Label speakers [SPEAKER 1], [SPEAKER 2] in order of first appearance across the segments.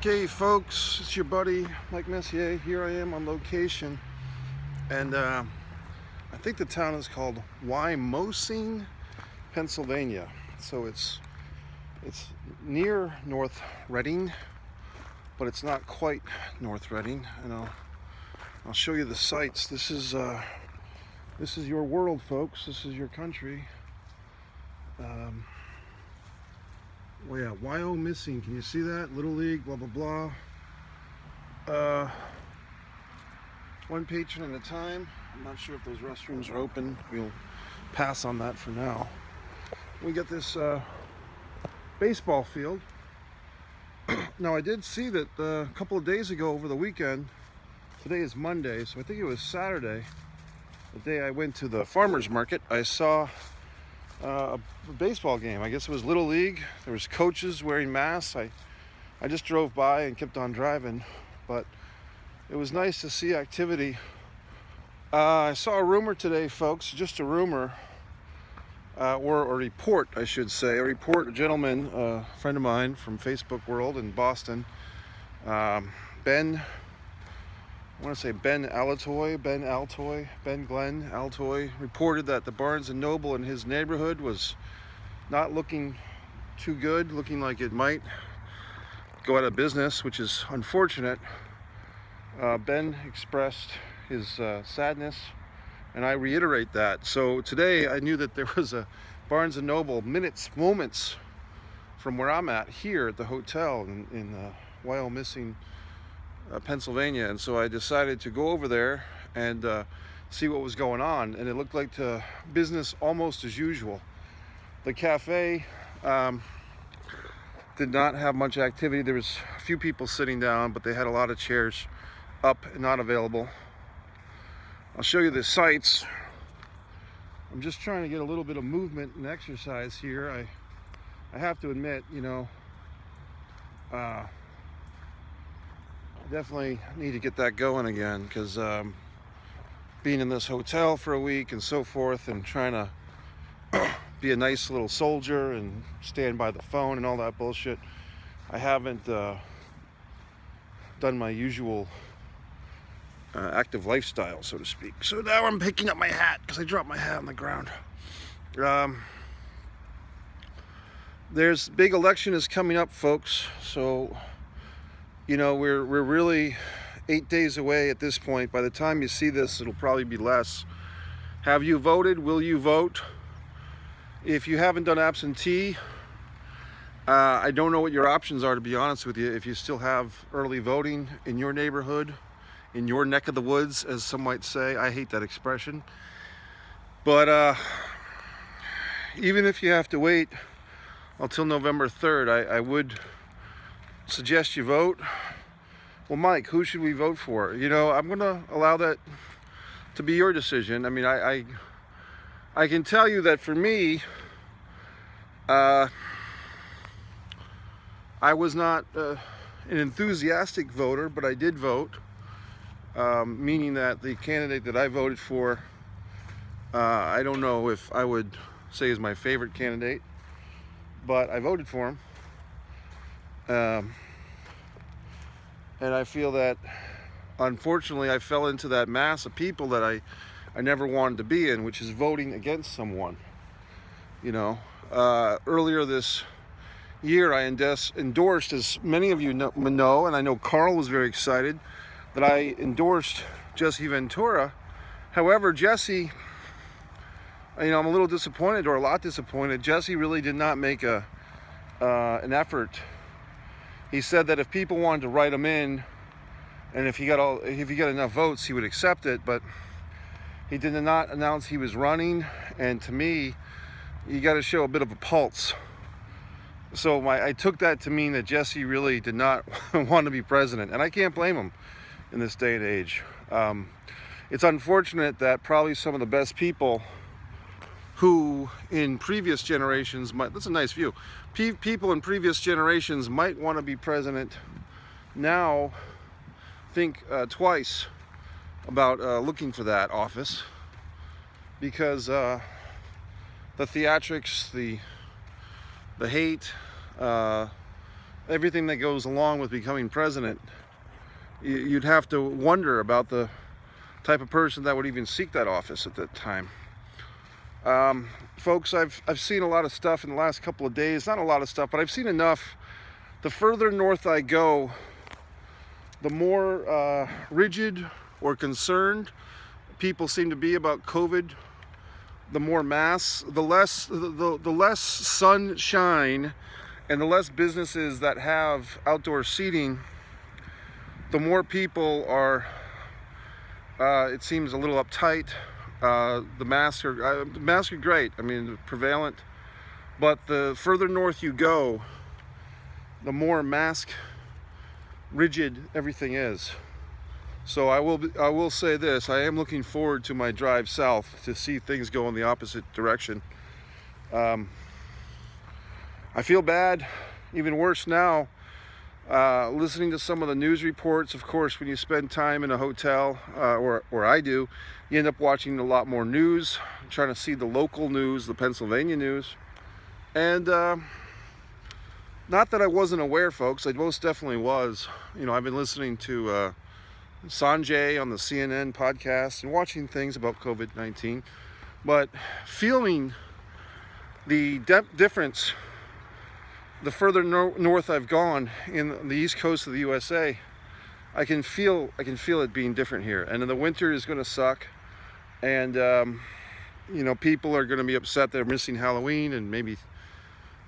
[SPEAKER 1] Okay, folks, it's your buddy Mike Messier. Here I am on location, and I think the town is called Wyoming, Pennsylvania. So it's near North Reading, but it's not quite North Reading. And I'll show you the sights. This is your world, folks. This is your country. Well, yeah, Wyoming. Can you see that? Little League, blah, blah, blah. One patron at a time. I'm not sure if those restrooms are open. We'll pass on that for now. We got this baseball field. Now, I did see that a couple of days ago over the weekend, today is Monday, so I think it was Saturday, the day I went to the farmer's market, I saw a baseball game. I guess it was Little League. There was coaches wearing masks. I just drove by and kept on driving, but it was nice to see activity. I saw a rumor today, folks, just a rumor, or a report, I should say. A report, a gentleman, a friend of mine from Facebook World in Boston, Ben Glenn Altoy, reported that the Barnes & Noble in his neighborhood was not looking too good, looking like it might go out of business, which is unfortunate. Ben expressed his sadness, and I reiterate that. So today I knew that there was a Barnes & Noble moments from where I'm at here at the hotel in Wyoming, Pennsylvania, and so I decided to go over there and see what was going on, and it looked like business almost as usual. The cafe did not have much activity. There was a few people sitting down, but they had a lot of chairs up and not available. I'll show you the sights. I'm just trying to get a little bit of movement and exercise here. I have to admit, definitely need to get that going again, because being in this hotel for a week and so forth, and trying to be a nice little soldier and stand by the phone and all that bullshit, I haven't done my usual active lifestyle, so to speak. So now I'm picking up my hat because I dropped my hat on the ground. There's big election is coming up, folks, so we're really 8 days away at this point. By the time you see this, it'll probably be less. Have you voted? Will you vote? If you haven't done absentee, I don't know what your options are, to be honest with you. If you still have early voting in your neighborhood, in your neck of the woods, as some might say. I hate that expression. But even if you have to wait until November 3rd, I would suggest you vote. Well, Mike, who should we vote for? I'm going to allow that to be your decision. I mean, I can tell you that for me, I was not an enthusiastic voter, but I did vote, meaning that the candidate that I voted for, I don't know if I would say is my favorite candidate, but I voted for him. And I feel that, unfortunately, I fell into that mass of people that I never wanted to be in, which is voting against someone. Earlier this year, I endorsed, as many of you know, and I know Carl was very excited, that I endorsed Jesse Ventura. However, Jesse, I'm a little disappointed, or a lot disappointed. Jesse really did not make an effort. He said that if people wanted to write him in, and if he got enough votes, he would accept it. But he did not announce he was running. And to me, you got to show a bit of a pulse. So I took that to mean that Jesse really did not want to be president, and I can't blame him in this day and age. It's unfortunate that probably some of the best people who in previous generations that's a nice view. People in previous generations might want to be president now think twice about looking for that office, because the theatrics, the hate, everything that goes along with becoming president, you'd have to wonder about the type of person that would even seek that office at that time. Folks, I've seen a lot of stuff in the last couple of days. Not a lot of stuff, but I've seen enough. The further north I go, the more rigid or concerned people seem to be about COVID. The more masks, the less sunshine, and the less businesses that have outdoor seating, the more people are, it seems, a little uptight. The masks are great. I mean, prevalent. But the further north you go, the more mask rigid everything is. So I will say this: I am looking forward to my drive south to see things go in the opposite direction. I feel bad, even worse now, listening to some of the news reports. Of course, when you spend time in a hotel, or I do, you end up watching a lot more news, trying to see the local news, the Pennsylvania news. And not that I wasn't aware, folks, I most definitely was. You know, I've been listening to Sanjay on the CNN podcast and watching things about COVID-19, but feeling the difference the further north I've gone in the east coast of the USA, I can feel it being different here. And in the winter is going to suck, and you know, people are going to be upset they're missing Halloween and maybe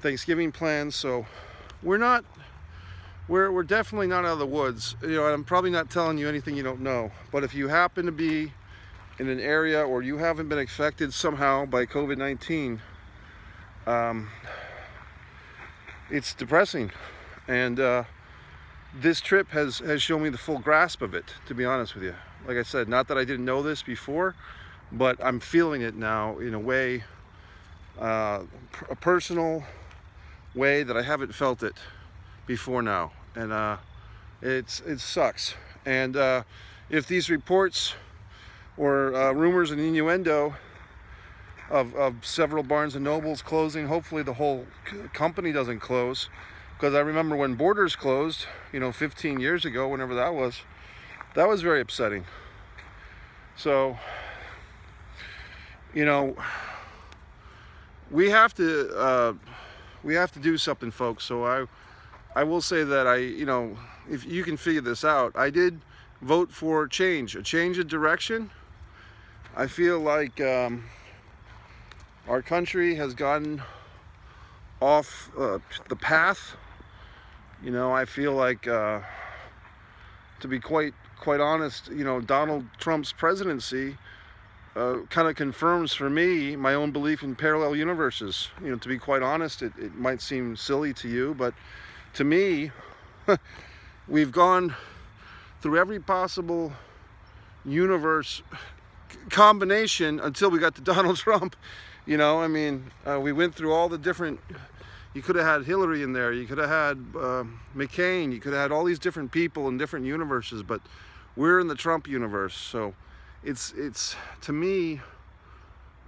[SPEAKER 1] Thanksgiving plans. So we're definitely not out of the woods. You know, I'm probably not telling you anything you don't know, but if you happen to be in an area or you haven't been affected somehow by COVID-19, it's depressing. And this trip has shown me the full grasp of it, to be honest with you. Like I said, not that I didn't know this before, but I'm feeling it now in a way, a personal way that I haven't felt it before now. And it sucks. And if these reports or rumors and innuendo of several Barnes & Nobles closing, hopefully the whole company doesn't close, because I remember when Borders closed, you know, 15 years ago, whenever that was very upsetting. So, you know, we have to do something, folks. So I will say that you know, if you can figure this out, I did vote for a change of direction. I feel like our country has gotten off the path. You know, I feel like, to be quite honest, you know, Donald Trump's presidency kind of confirms for me my own belief in parallel universes. You know, to be quite honest, it might seem silly to you, but to me, we've gone through every possible universe combination until we got to Donald Trump. You know, I mean, we went through all the different. You could have had Hillary in there. You could have had McCain. You could have had all these different people in different universes. But we're in the Trump universe. So it's to me,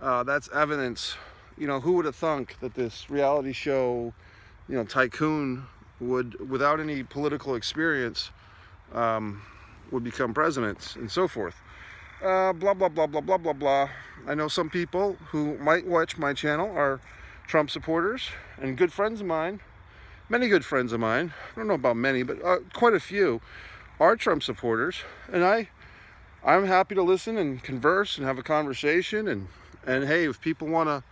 [SPEAKER 1] that's evidence. You know, who would have thunk that this reality show, you know, tycoon would, without any political experience, would become president and so forth. Blah, blah, blah, blah, blah, blah, blah. I know some people who might watch my channel are Trump supporters and good friends of mine. Many good friends of mine. I don't know about many, but quite a few are Trump supporters. And I'm happy to listen and converse and have a conversation. And hey, if people want to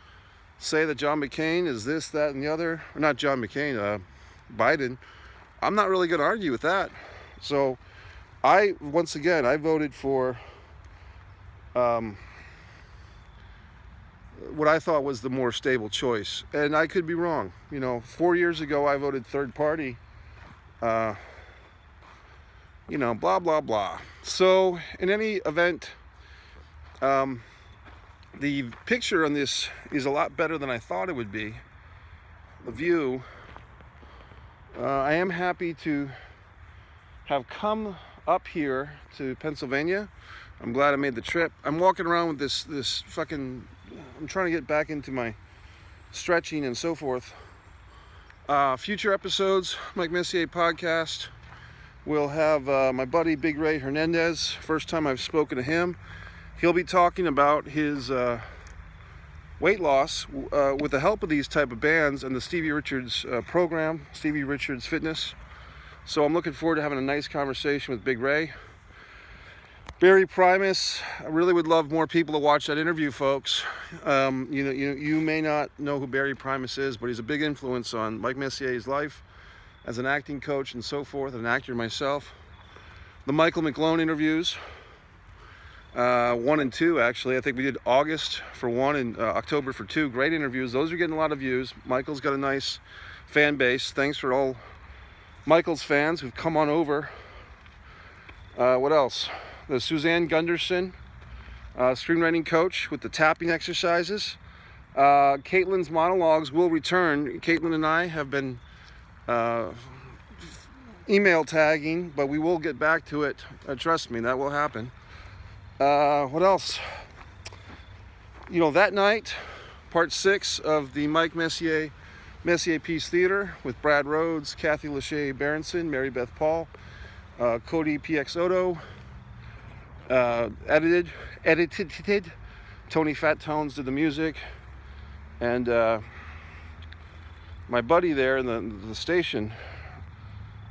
[SPEAKER 1] say that John McCain is this, that, and the other, or not John McCain, Biden, I'm not really going to argue with that. So once again, I voted for what I thought was the more stable choice, and I could be wrong. You know, 4 years ago I voted third party. You know, blah blah blah. So in any event, the picture on this is a lot better than I thought it would be. The view. I am happy to have come up here to Pennsylvania. I'm glad I made the trip. I'm walking around with this fucking. I'm trying to get back into my stretching and so forth. Future episodes, Mike Messier podcast, we'll have my buddy Big Ray Hernandez. First time I've spoken to him. He'll be talking about his weight loss with the help of these type of bands and the Stevie Richards program, Stevie Richards Fitness. So I'm looking forward to having a nice conversation with Big Ray. Barry Primus, I really would love more people to watch that interview, folks. You may not know who Barry Primus is, but he's a big influence on Mike Messier's life as an acting coach and so forth, an actor myself. The Michael McGlone interviews, 1 and 2 actually. I think we did August for 1 and October for 2. Great interviews. Those are getting a lot of views. Michael's got a nice fan base. Thanks for all Michael's fans who've come on over. What else? The Suzanne Gunderson, screenwriting coach with the tapping exercises. Caitlin's monologues will return. Caitlin and I have been email tagging, but we will get back to it. Trust me, that will happen. What else? That night, part 6 of the Mike Messier Peace Theater with Brad Rhodes, Kathy Lachey Berenson, Mary Beth Paul, Cody PX Odo, edited, Tony Fat Tones did the music, and my buddy there in the station,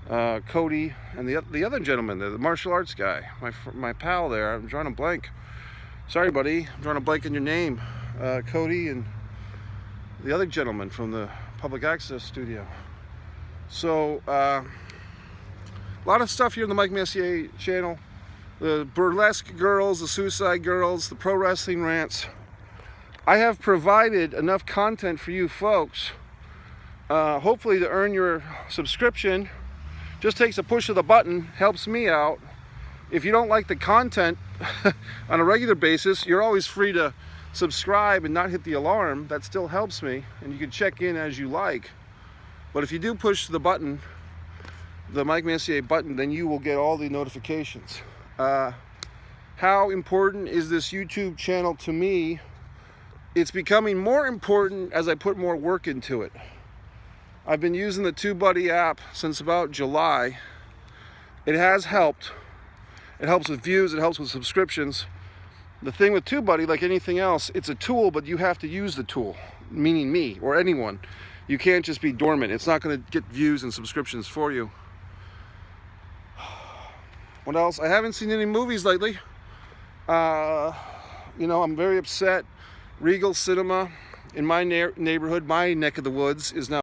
[SPEAKER 1] Cody, and the other gentleman, the martial arts guy, my pal there. I'm drawing a blank. Sorry, buddy. I'm drawing a blank in your name. Cody and the other gentleman from the public access studio. So, a lot of stuff here on the Mike Messier channel. The burlesque girls, the suicide girls, the pro wrestling rants. I have provided enough content for you folks, hopefully to earn your subscription. Just takes a push of the button, helps me out. If you don't like the content on a regular basis, you're always free to subscribe and not hit the alarm. That still helps me, and you can check in as you like. But if you do push the button, the Mike Messier button, then you will get all the notifications. How important is this YouTube channel to me? It's becoming more important as I put more work into it. I've been using the TubeBuddy app since about July. It has helped. It helps with views, it helps with subscriptions. The thing with TubeBuddy, like anything else, it's a tool, but you have to use the tool, meaning me or anyone. You can't just be dormant. It's not going to get views and subscriptions for you. What else? I haven't seen any movies lately. I'm very upset. Regal Cinema in my neighborhood, my neck of the woods, is now